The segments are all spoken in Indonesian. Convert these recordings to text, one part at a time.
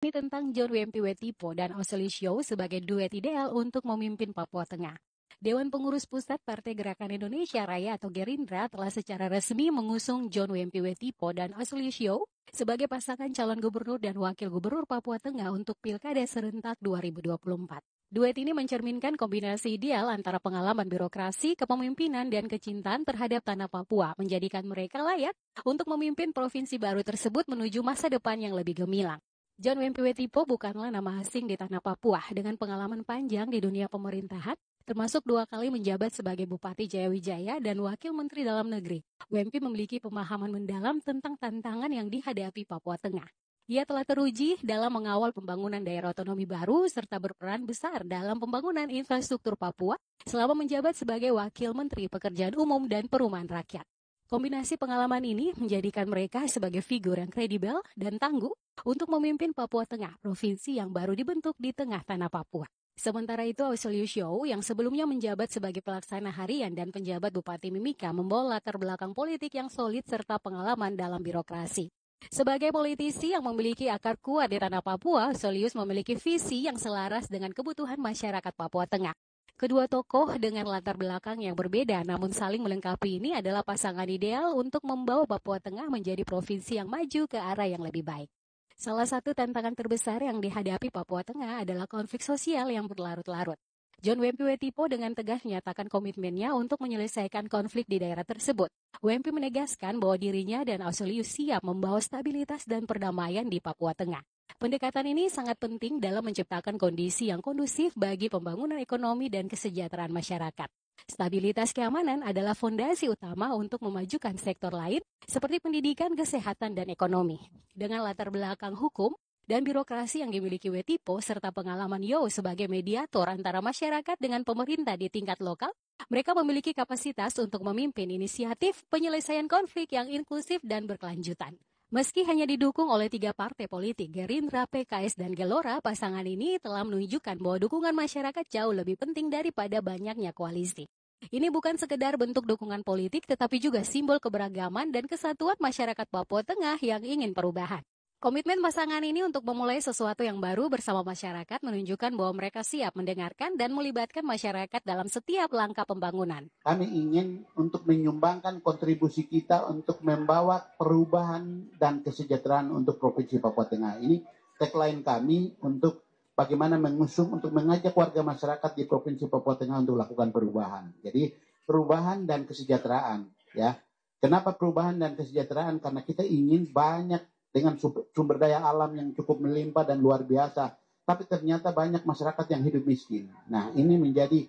Ini tentang John Wempi Wetipo dan Oselishio sebagai duet ideal untuk memimpin Papua Tengah. Dewan Pengurus Pusat Partai Gerakan Indonesia Raya atau Gerindra telah secara resmi mengusung John Wempi Wetipo dan Oselishio sebagai pasangan calon gubernur dan wakil gubernur Papua Tengah untuk Pilkada serentak 2024. Duet ini mencerminkan kombinasi ideal antara pengalaman birokrasi, kepemimpinan, dan kecintaan terhadap tanah Papua, menjadikan mereka layak untuk memimpin provinsi baru tersebut menuju masa depan yang lebih gemilang. John Wempi Wetipo bukanlah nama asing di tanah Papua dengan pengalaman panjang di dunia pemerintahan, termasuk 2 kali menjabat sebagai Bupati Jayawijaya dan Wakil Menteri Dalam Negeri. Wempi memiliki pemahaman mendalam tentang tantangan yang dihadapi Papua Tengah. Ia telah teruji dalam mengawal pembangunan daerah otonomi baru serta berperan besar dalam pembangunan infrastruktur Papua selama menjabat sebagai Wakil Menteri Pekerjaan Umum dan Perumahan Rakyat. Kombinasi pengalaman ini menjadikan mereka sebagai figur yang kredibel dan tangguh untuk memimpin Papua Tengah, provinsi yang baru dibentuk di tengah tanah Papua. Sementara itu, Oselishio yang sebelumnya menjabat sebagai pelaksana harian dan penjabat Bupati Mimika membawa latar belakang politik yang solid serta pengalaman dalam birokrasi. Sebagai politisi yang memiliki akar kuat di tanah Papua, Oselishio memiliki visi yang selaras dengan kebutuhan masyarakat Papua Tengah. Kedua tokoh dengan latar belakang yang berbeda namun saling melengkapi ini adalah pasangan ideal untuk membawa Papua Tengah menjadi provinsi yang maju ke arah yang lebih baik. Salah satu tantangan terbesar yang dihadapi Papua Tengah adalah konflik sosial yang berlarut-larut. John Wempi Wetipo dengan tegas menyatakan komitmennya untuk menyelesaikan konflik di daerah tersebut. Wempi menegaskan bahwa dirinya dan Oselishio siap membawa stabilitas dan perdamaian di Papua Tengah. Pendekatan ini sangat penting dalam menciptakan kondisi yang kondusif bagi pembangunan ekonomi dan kesejahteraan masyarakat. Stabilitas keamanan adalah fondasi utama untuk memajukan sektor lain seperti pendidikan, kesehatan, dan ekonomi. Dengan latar belakang hukum dan birokrasi yang dimiliki Wetipo serta pengalaman Yo sebagai mediator antara masyarakat dengan pemerintah di tingkat lokal, mereka memiliki kapasitas untuk memimpin inisiatif penyelesaian konflik yang inklusif dan berkelanjutan. Meski hanya didukung oleh 3 partai politik, Gerindra, PKS, dan Gelora, pasangan ini telah menunjukkan bahwa dukungan masyarakat jauh lebih penting daripada banyaknya koalisi. Ini bukan sekedar bentuk dukungan politik, tetapi juga simbol keberagaman dan kesatuan masyarakat Papua Tengah yang ingin perubahan. Komitmen pasangan ini untuk memulai sesuatu yang baru bersama masyarakat menunjukkan bahwa mereka siap mendengarkan dan melibatkan masyarakat dalam setiap langkah pembangunan. Kami ingin untuk menyumbangkan kontribusi kita untuk membawa perubahan dan kesejahteraan untuk Provinsi Papua Tengah. Ini tagline kami untuk bagaimana mengusung untuk mengajak warga masyarakat di Provinsi Papua Tengah untuk melakukan perubahan. Jadi perubahan dan kesejahteraan, ya. Kenapa perubahan dan kesejahteraan? Karena kita ingin banyak dengan sumber daya alam yang cukup melimpah dan luar biasa, tapi ternyata banyak masyarakat yang hidup miskin. Nah, ini menjadi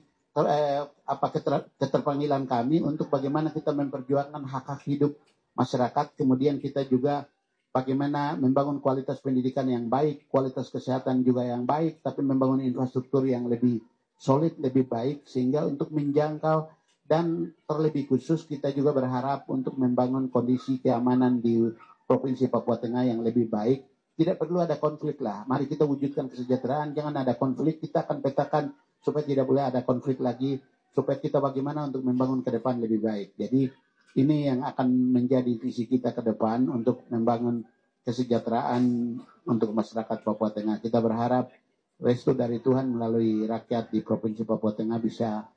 keterpanggilan kami untuk bagaimana kita memperjuangkan hak-hak hidup masyarakat, kemudian kita juga bagaimana membangun kualitas pendidikan yang baik, kualitas kesehatan juga yang baik, tapi membangun infrastruktur yang lebih solid, lebih baik, sehingga untuk menjangkau dan terlebih khusus kita juga berharap untuk membangun kondisi keamanan di Provinsi Papua Tengah yang lebih baik. Tidak perlu ada konflik lah. Mari kita wujudkan kesejahteraan, jangan ada konflik. Kita akan petakan supaya tidak boleh ada konflik lagi, supaya kita bagaimana untuk membangun ke depan lebih baik. Jadi ini yang akan menjadi visi kita ke depan untuk membangun kesejahteraan untuk masyarakat Papua Tengah. Kita berharap restu dari Tuhan melalui rakyat di Provinsi Papua Tengah bisa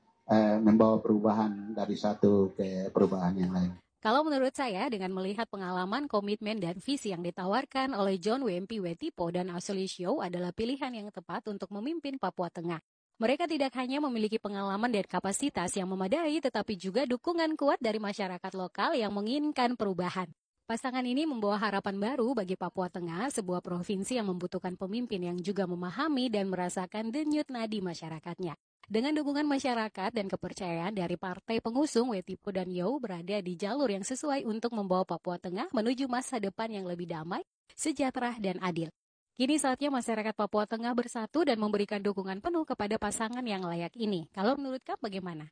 membawa perubahan dari satu ke perubahan yang lain. Kalau menurut saya, dengan melihat pengalaman, komitmen, dan visi yang ditawarkan oleh John Wempi Wetipo dan Oselishio adalah pilihan yang tepat untuk memimpin Papua Tengah. Mereka tidak hanya memiliki pengalaman dan kapasitas yang memadai, tetapi juga dukungan kuat dari masyarakat lokal yang menginginkan perubahan. Pasangan ini membawa harapan baru bagi Papua Tengah, sebuah provinsi yang membutuhkan pemimpin yang juga memahami dan merasakan denyut nadi masyarakatnya. Dengan dukungan masyarakat dan kepercayaan dari partai pengusung, Wetipo dan Yo berada di jalur yang sesuai untuk membawa Papua Tengah menuju masa depan yang lebih damai, sejahtera, dan adil. Kini saatnya masyarakat Papua Tengah bersatu dan memberikan dukungan penuh kepada pasangan yang layak ini. Kalau menurut Kak bagaimana?